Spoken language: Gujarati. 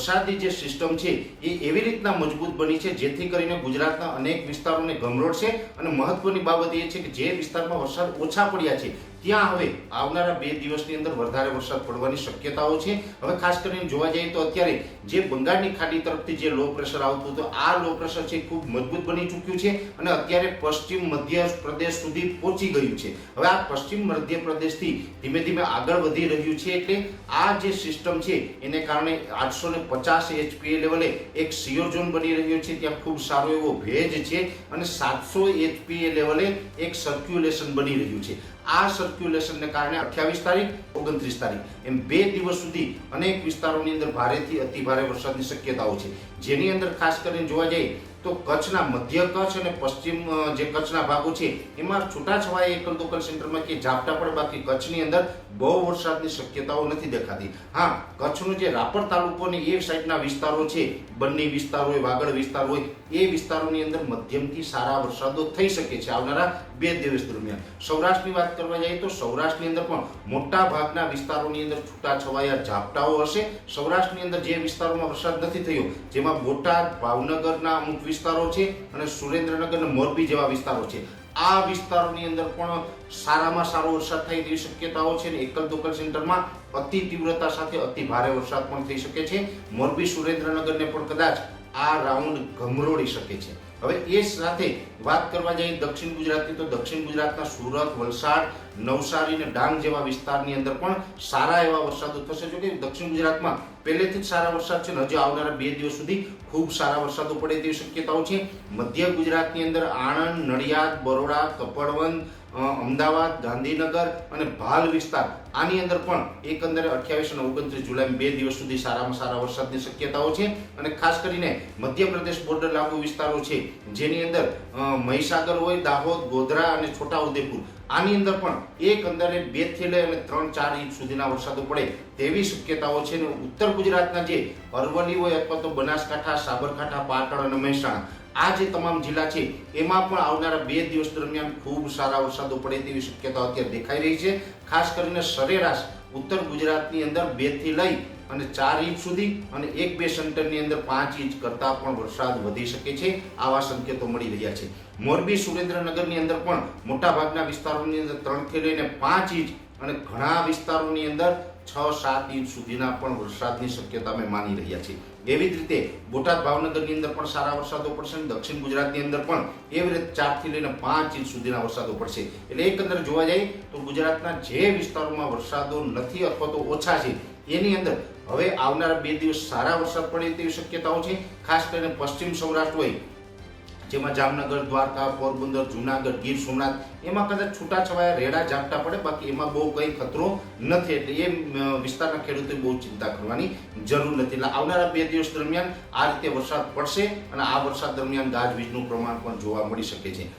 વરસાદી જે સિસ્ટમ છે એ એવી રીતના મજબૂત બની છે જેથી કરીને ગુજરાતના અનેક વિસ્તારોને ગમરોડશે અને મહત્વની બાબત એ છે કે જે વિસ્તારમાં વરસાદ ઓછા પડ્યા છે ત્યાં હવે આવનારા 2 દિવસની અંદર વધારે વરસાદ પડવાની શક્યતાઓ છે। હવે ખાસ કરીને જોવા જઈએ તો અત્યારે જે બંગાળની ખાડી તરફથી જે લો પ્રેશર આવતું હતું આ લો પ્રેશર છે ખૂબ મજબૂત બની ચૂક્યું છે અને અત્યારે પશ્ચિમ મધ્ય પ્રદેશ સુધી પહોંચી ગયું છે। હવે આ પશ્ચિમ મધ્ય પ્રદેશથી ધીમે ધીમે આગળ વધી રહ્યું છે એટલે આ જે સિસ્ટમ છે એને કારણે 850 એચપીએ લેવલે એક સિયોર ઝોન બની રહ્યો છે, ત્યાં ખૂબ સારો એવો ભેજ છે અને 700 એચપીએ લેવલે એક સર્ક્યુલેશન બની રહ્યું છે। આ સર્ક્યુલેશનને કારણે 28 તારીખ 29 તારીખ એમ 2 દિવસ સુધી અનેક વિસ્તારોની અંદર ભારેથી અતિ ભારે વરસાદની શક્યતાઓ છે, જેની અંદર ખાસ કરીને જોવા જઈએ તો કચ્છના મધ્ય કચ્છ અને પશ્ચિમ જે કચ્છના ભાગો છે એમાં છૂટાછવાયા એકલ દોકલ સેન્ટરમાં કે ઝાપટા પડે, બાકી કચ્છની અંદર બહુ વરસાદની શક્યતાઓ નથી દેખાતી। હા, કચ્છનો જે રાપર તાલુકોની એ સાઈડના વિસ્તારો છે, બન્ની વિસ્તાર હોય, વાગડ વિસ્તાર હોય, એ વિસ્તારોની અંદર મધ્યમથી સારા વરસાદો થઈ શકે છે આવનારા 2 દિવસ દરમિયાન। સૌરાષ્ટ્રની વાત કરવા જઈએ તો સૌરાષ્ટ્રની અંદર પણ મોટા ભાગના વિસ્તારોની અંદર છૂટાછવાયા ઝાપટાઓ હશે। સૌરાષ્ટ્રની અંદર જે વિસ્તારોમાં વરસાદ નથી થયો, જેમાં બોટાદ, ભાવનગરના અમુક વિસ્તારો છે અને સુરેન્દ્રનગર અને મોરબી જેવા વિસ્તારો છે, આ વિસ્તારોની અંદર પણ સારામાં સારો વરસાદ થાય તેવી શક્યતાઓ છે અને એકલ દોકલ સેન્ટરમાં અતિ તીવ્રતા સાથે અતિ ભારે વરસાદ પણ થઈ શકે છે। મોરબી સુરેન્દ્રનગરને પણ કદાચ આ રાઉન્ડ ગમરોડી શકે છે। હવે એ સાથે વાત કરવા જઈએ દક્ષિણ ગુજરાતની તો દક્ષિણ ગુજરાતના સુરત, વલસાડ, નવસારી અને ડાંગ જેવા વિસ્તારની અંદર પણ સારા એવા વરસાદો થશે। જો કે દક્ષિણ ગુજરાતમાં પહેલેથી જ સારા વરસાદ છે અને હજુ આવનારા 2 દિવસ સુધી ખૂબ સારા વરસાદો પડે તેવી શક્યતાઓ છે। મધ્ય ગુજરાતની અંદર આણંદ, નડિયાદ, બરોડા, કપડવંજ, અમદાવાદ, ગાંધીનગર અને ભાલ વિસ્તાર, આની અંદર પણ એકંદરે 28 અને 29 જુલાઈ 2 દિવસ સુધી સારામાં સારા વરસાદની શક્યતાઓ છે। અને ખાસ કરીને મધ્યપ્રદેશ બોર્ડર લાગુ વિસ્તારો છે, જેની અંદર મહીસાગર હોય, દાહોદ, ગોધરા અને છોટાઉદેપુર, આની અંદર પણ એકંદરે 2 થી લઈ અને 3-4 ઇંચ સુધીના વરસાદો પડે તેવી શક્યતાઓ છે। અને ઉત્તર ગુજરાતના જે અરવલ્લી હોય અથવા તો બનાસકાંઠા, સાબરકાંઠા, પાટણ અને મહેસાણા, આ જે તમામ જિલ્લા છે એમાં પણ આવનારા 2 દિવસ દરમિયાન ખૂબ સારા વરસાદો પડે તેવી શક્યતાઓ અત્યારે દેખાઈ રહી છે। ખાસ કરીને સરેરાશ ઉત્તર ગુજરાતની અંદર 2 થી લઈ અને 4 ઇંચ સુધી અને 1-2 સેન્ટરની અંદર 5 ઇંચ કરતાં પણ વરસાદ વધી શકે છે, આવા સંકેતો મળી રહ્યા છે। મોરબી, સુરેન્દ્રનગરની અંદર પણ મોટા ભાગના વિસ્તારોની અંદર 3 થી લઈને 5 ઇંચ અને ઘણા વિસ્તારોની અંદર 6-7 ઇંચ સુધીના પણ વરસાદની શક્યતા અમે માની રહ્યા છીએ। એવી જ રીતે બોટાદ, ભાવનગરની અંદર પણ સારા વરસાદો પડશે અને દક્ષિણ ગુજરાતની અંદર પણ એવી રીતે 4 થી લઈને 5 ઇંચ સુધીના વરસાદો પડશે। એટલે એકંદર જોવા જાય તો ગુજરાતના જે વિસ્તારોમાં વરસાદો નથી અથવા તો ઓછા છે એની અંદર હવે આવનારા 2 દિવસ સારા વરસાદ પડે તેવી શક્યતાઓ છે। ખાસ કરીને પશ્ચિમ સૌરાષ્ટ્ર હોય, જેમાં જામનગર, દ્વારકા, પોરબંદર, જુનાગઢ, ગીર સોમનાથ, એમાં કદાચ છૂટાછવાયા રેડા ઝાપટા પડે, બાકી એમાં બહુ કંઈ ખતરો નથી, એટલે એ વિસ્તારના ખેડૂતોએ બહુ ચિંતા કરવાની જરૂર નથી। એટલે આવનારા 2 દિવસ દરમિયાન આ રીતે વરસાદ પડશે અને આ વરસાદ દરમિયાન ગાજવીજનું પ્રમાણ પણ જોવા મળી શકે છે।